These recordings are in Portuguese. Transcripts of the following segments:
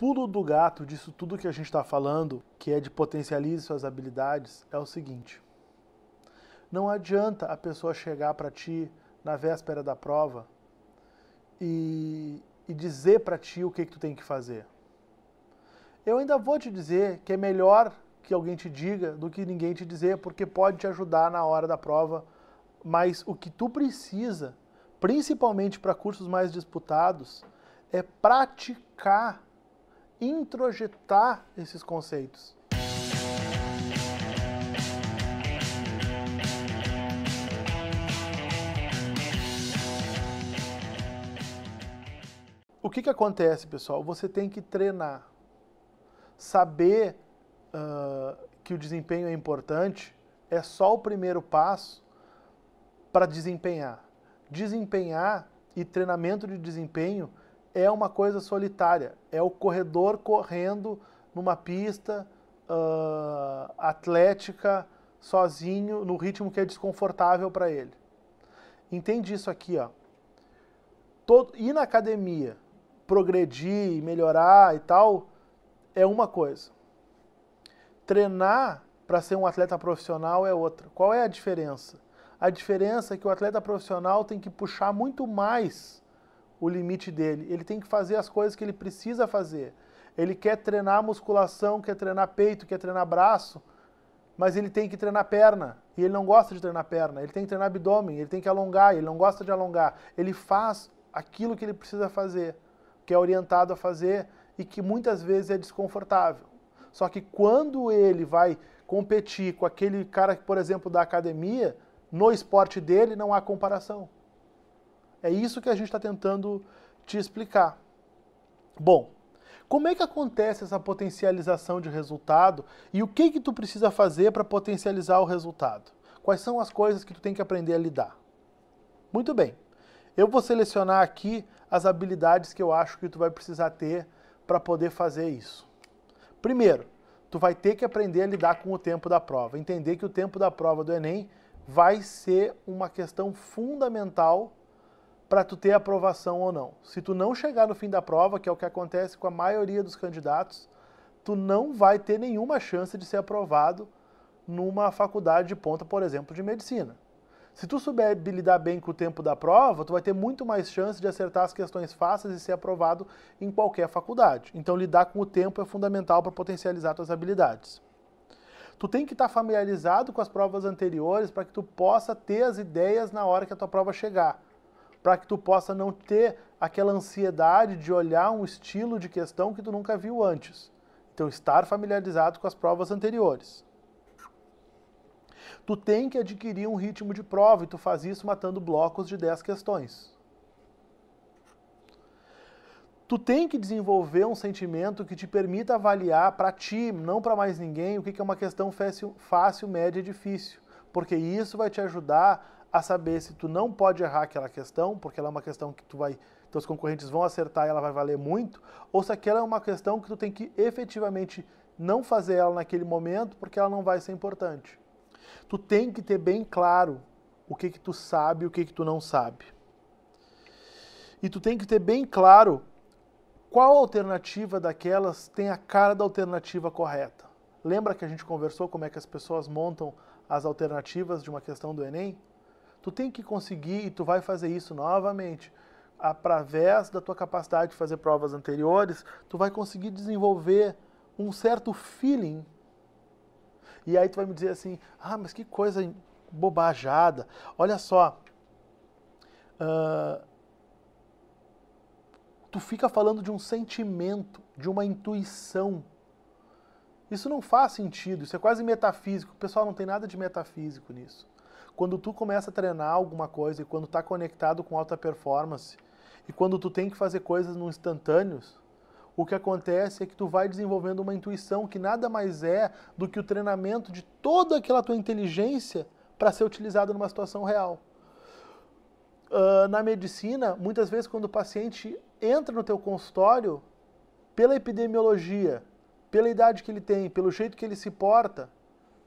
pulo do gato disso tudo que a gente está falando, que é de potencialize suas habilidades, é o seguinte. Não adianta a pessoa chegar para ti na véspera da prova e dizer para ti o que tu tem que fazer. Eu ainda vou te dizer que é melhor que alguém te diga do que ninguém te dizer, porque pode te ajudar na hora da prova, mas o que tu precisa, principalmente para cursos mais disputados, é praticar, introjetar esses conceitos. O que acontece, pessoal? Você tem que treinar. Saber que o desempenho é importante é só o primeiro passo para desempenhar. Desempenhar e treinamento de desempenho é uma coisa solitária. É o corredor correndo numa pista atlética, sozinho, no ritmo que é desconfortável para ele. Entende isso aqui, ó. Ir na academia, progredir, melhorar e tal, é uma coisa. Treinar para ser um atleta profissional é outra. Qual é a diferença? A diferença é que o atleta profissional tem que puxar muito mais o limite dele. Ele tem que fazer as coisas que ele precisa fazer. Ele quer treinar musculação, quer treinar peito, quer treinar braço, mas ele tem que treinar perna. E ele não gosta de treinar perna. Ele tem que treinar abdômen, ele tem que alongar, ele não gosta de alongar. Ele faz aquilo que ele precisa fazer, que é orientado a fazer e que muitas vezes é desconfortável. Só que quando ele vai competir com aquele cara, por exemplo, da academia, no esporte dele não há comparação. É isso que a gente está tentando te explicar. Bom, como é que acontece essa potencialização de resultado e o que tu precisa fazer para potencializar o resultado? Quais são as coisas que tu tem que aprender a lidar? Muito bem. Eu vou selecionar aqui as habilidades que eu acho que tu vai precisar ter para poder fazer isso. Primeiro, tu vai ter que aprender a lidar com o tempo da prova. Entender que o tempo da prova do Enem vai ser uma questão fundamental para tu ter aprovação ou não. Se tu não chegar no fim da prova, que é o que acontece com a maioria dos candidatos, tu não vai ter nenhuma chance de ser aprovado numa faculdade de ponta, por exemplo, de medicina. Se tu souber lidar bem com o tempo da prova, tu vai ter muito mais chance de acertar as questões fáceis e ser aprovado em qualquer faculdade. Então, lidar com o tempo é fundamental para potencializar tuas habilidades. Tu tem que estar familiarizado com as provas anteriores para que tu possa ter as ideias na hora que a tua prova chegar. Para que tu possa não ter aquela ansiedade de olhar um estilo de questão que tu nunca viu antes. Então, estar familiarizado com as provas anteriores. Tu tem que adquirir um ritmo de prova e tu faz isso matando blocos de 10 questões. Tu tem que desenvolver um sentimento que te permita avaliar para ti, não para mais ninguém, o que é uma questão fácil, média e difícil. Porque isso vai te ajudar a saber se tu não pode errar aquela questão, porque ela é uma questão que teus concorrentes vão acertar e ela vai valer muito, ou se aquela é uma questão que tu tem que efetivamente não fazer ela naquele momento, porque ela não vai ser importante. Tu tem que ter bem claro o que tu sabe e o que tu não sabe. E tu tem que ter bem claro qual alternativa daquelas tem a cara da alternativa correta. Lembra que a gente conversou como é que as pessoas montam as alternativas de uma questão do Enem? Tu tem que conseguir, e tu vai fazer isso novamente, através da tua capacidade de fazer provas anteriores, tu vai conseguir desenvolver um certo feeling. E aí tu vai me dizer assim, mas que coisa bobajada. Olha só, tu fica falando de um sentimento, de uma intuição. Isso não faz sentido, isso é quase metafísico. O pessoal não tem nada de metafísico nisso. Quando tu começa a treinar alguma coisa e quando tá conectado com alta performance e quando tu tem que fazer coisas no instantâneos, o que acontece é que tu vai desenvolvendo uma intuição que nada mais é do que o treinamento de toda aquela tua inteligência para ser utilizada numa situação real. Na medicina, muitas vezes quando o paciente entra no teu consultório, pela epidemiologia, pela idade que ele tem, pelo jeito que ele se porta,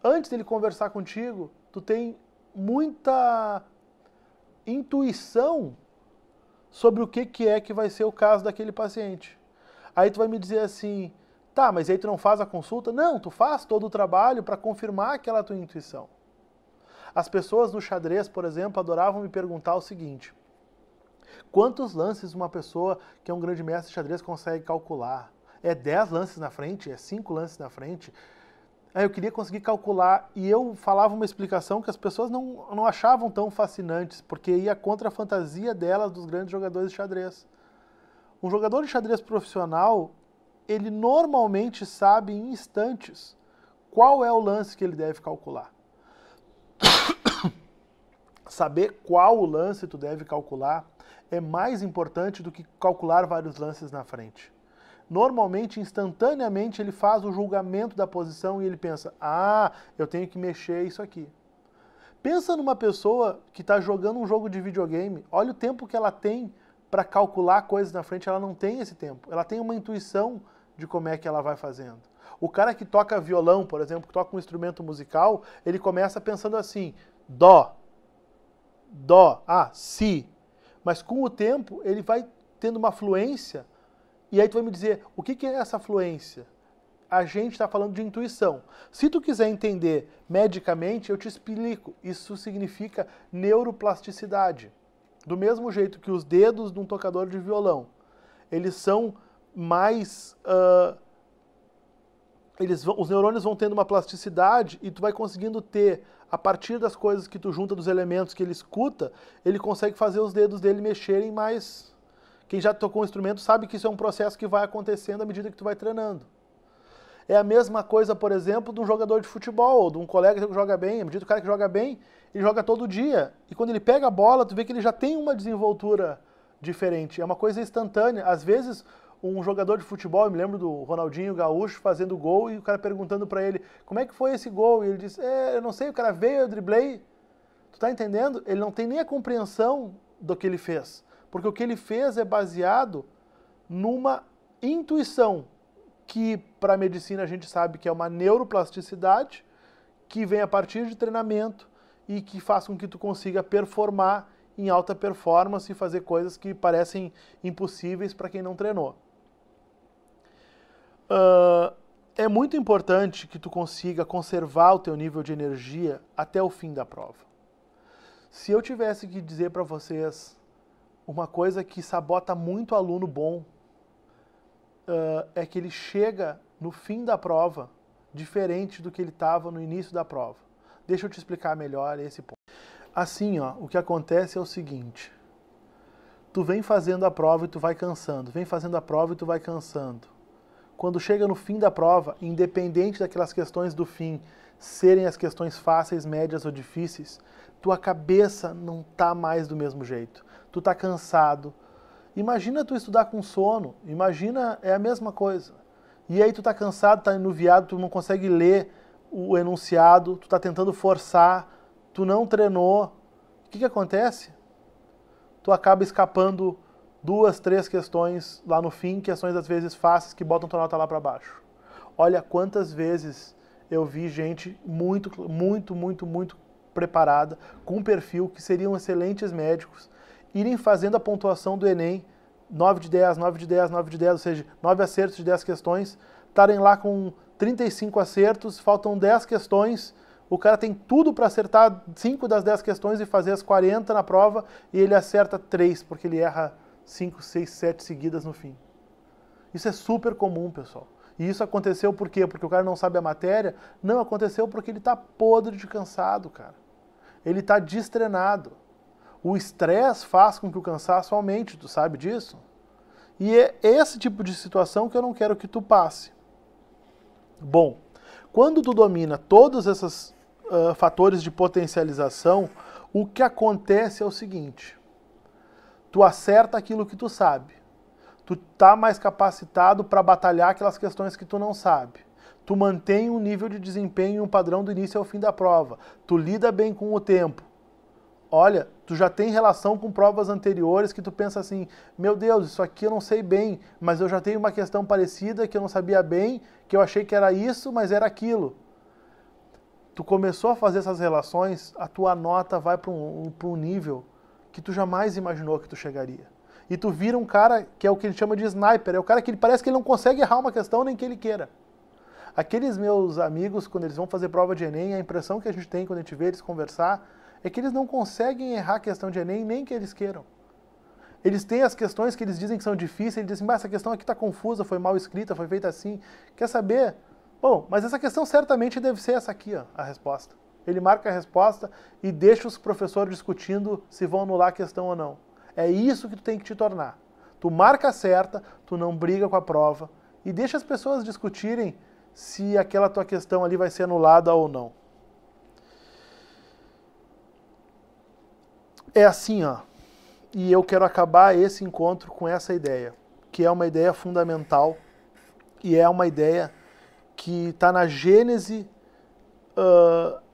antes dele conversar contigo, tu tem muita intuição sobre o que é que vai ser o caso daquele paciente. Aí tu vai me dizer assim, tá, mas aí tu não faz a consulta? Não, tu faz todo o trabalho para confirmar aquela tua intuição. As pessoas no xadrez, por exemplo, adoravam me perguntar o seguinte: quantos lances uma pessoa que é um grande mestre de xadrez consegue calcular? É 10 lances na frente? É 5 lances na frente? Aí eu queria conseguir calcular e eu falava uma explicação que as pessoas não achavam tão fascinantes, porque ia contra a fantasia delas dos grandes jogadores de xadrez. Um jogador de xadrez profissional, ele normalmente sabe em instantes qual é o lance que ele deve calcular. Saber qual o lance tu deve calcular é mais importante do que calcular vários lances na frente. Normalmente, instantaneamente, ele faz o julgamento da posição e ele pensa, ah, eu tenho que mexer isso aqui. Pensa numa pessoa que está jogando um jogo de videogame, olha o tempo que ela tem para calcular coisas na frente, ela não tem esse tempo. Ela tem uma intuição de como é que ela vai fazendo. O cara que toca violão, por exemplo, que toca um instrumento musical, ele começa pensando assim, dó, si. Mas com o tempo, ele vai tendo uma fluência. E aí tu vai me dizer, o que é essa fluência? A gente está falando de intuição. Se tu quiser entender medicamente, eu te explico. Isso significa neuroplasticidade. Do mesmo jeito que os dedos de um tocador de violão, eles são mais... os neurônios vão tendo uma plasticidade e tu vai conseguindo ter, a partir das coisas que tu junta, dos elementos que ele escuta, ele consegue fazer os dedos dele mexerem mais... Quem já tocou um instrumento sabe que isso é um processo que vai acontecendo à medida que tu vai treinando. É a mesma coisa, por exemplo, de um jogador de futebol, ou de um colega que joga bem. À medida que o cara que joga bem, ele joga todo dia. E quando ele pega a bola, tu vê que ele já tem uma desenvoltura diferente. É uma coisa instantânea. Às vezes, um jogador de futebol, eu me lembro do Ronaldinho Gaúcho fazendo gol, e o cara perguntando pra ele, como é que foi esse gol? E ele diz, eu não sei, o cara veio, eu driblei. Tu tá entendendo? Ele não tem nem a compreensão do que ele fez. Porque o que ele fez é baseado numa intuição, que para a medicina a gente sabe que é uma neuroplasticidade, que vem a partir de treinamento e que faz com que tu consiga performar em alta performance e fazer coisas que parecem impossíveis para quem não treinou. É muito importante que tu consiga conservar o teu nível de energia até o fim da prova. Se eu tivesse que dizer para vocês uma coisa que sabota muito aluno bom, é que ele chega no fim da prova diferente do que ele estava no início da prova. Deixa eu te explicar melhor esse ponto. Assim, o que acontece é o seguinte. Tu vem fazendo a prova e tu vai cansando. Vem fazendo a prova e tu vai cansando. Quando chega no fim da prova, independente daquelas questões do fim serem as questões fáceis, médias ou difíceis, tua cabeça não tá mais do mesmo jeito. Tu tá cansado. Imagina tu estudar com sono. Imagina, é a mesma coisa. E aí tu tá cansado, tá enuviado, tu não consegue ler o enunciado, tu tá tentando forçar, tu não treinou. O que acontece? Tu acaba escapando 2, 3 questões lá no fim, questões às vezes fáceis que botam tua nota lá para baixo. Olha quantas vezes eu vi gente muito preparada, com um perfil que seriam excelentes médicos, irem fazendo a pontuação do Enem, 9 de 10, 9 de 10, 9 de 10, ou seja, 9 acertos de 10 questões, estarem lá com 35 acertos, faltam 10 questões, o cara tem tudo para acertar 5 das 10 questões e fazer as 40 na prova, e ele acerta 3, porque ele erra 5, 6, 7 seguidas no fim. Isso é super comum, pessoal. E isso aconteceu por quê? Porque o cara não sabe a matéria? Não, aconteceu porque ele está podre de cansado, cara. Ele está destreinado. O estresse faz com que o cansaço aumente, tu sabe disso? E é esse tipo de situação que eu não quero que tu passe. Bom, quando tu domina todos esses fatores de potencialização, o que acontece é o seguinte. Tu acerta aquilo que tu sabe. Tu tá mais capacitado para batalhar aquelas questões que tu não sabe. Tu mantém um nível de desempenho e um padrão do início ao fim da prova. Tu lida bem com o tempo. Olha, tu já tem relação com provas anteriores que tu pensa assim, meu Deus, isso aqui eu não sei bem, mas eu já tenho uma questão parecida que eu não sabia bem, que eu achei que era isso, mas era aquilo. Tu começou a fazer essas relações, a tua nota vai para um nível que tu jamais imaginou que tu chegaria. E tu vira um cara que é o que a gente chama de sniper, é o cara que parece que ele não consegue errar uma questão nem que ele queira. Aqueles meus amigos, quando eles vão fazer prova de Enem, a impressão que a gente tem quando a gente vê eles conversar é que eles não conseguem errar a questão de Enem nem que eles queiram. Eles têm as questões que eles dizem que são difíceis, eles dizem, mas essa questão aqui está confusa, foi mal escrita, foi feita assim. Quer saber? Bom, mas essa questão certamente deve ser essa aqui, ó, a resposta. Ele marca a resposta e deixa os professores discutindo se vão anular a questão ou não. É isso que tu tem que te tornar. Tu marca certa, tu não briga com a prova e deixa as pessoas discutirem se aquela tua questão ali vai ser anulada ou não. É assim, ó. E eu quero acabar esse encontro com essa ideia, que é uma ideia fundamental e é uma ideia que está na gênese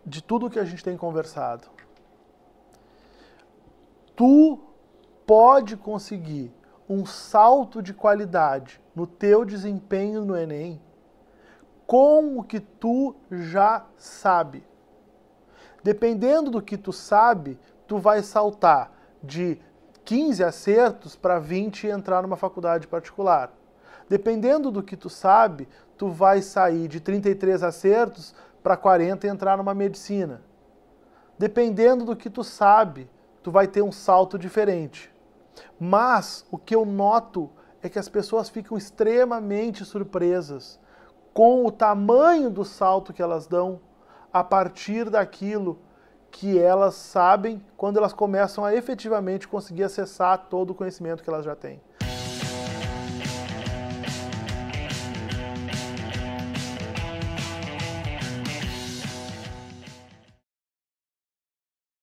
de tudo que a gente tem conversado. Tu pode conseguir um salto de qualidade no teu desempenho no Enem com o que tu já sabe. Dependendo do que tu sabe, tu vai saltar de 15 acertos para 20 e entrar numa faculdade particular. Dependendo do que tu sabe, tu vai sair de 33 acertos para 40 e entrar numa medicina. Dependendo do que tu sabe, tu vai ter um salto diferente. Mas o que eu noto é que as pessoas ficam extremamente surpresas com o tamanho do salto que elas dão a partir daquilo que elas sabem quando elas começam a efetivamente conseguir acessar todo o conhecimento que elas já têm.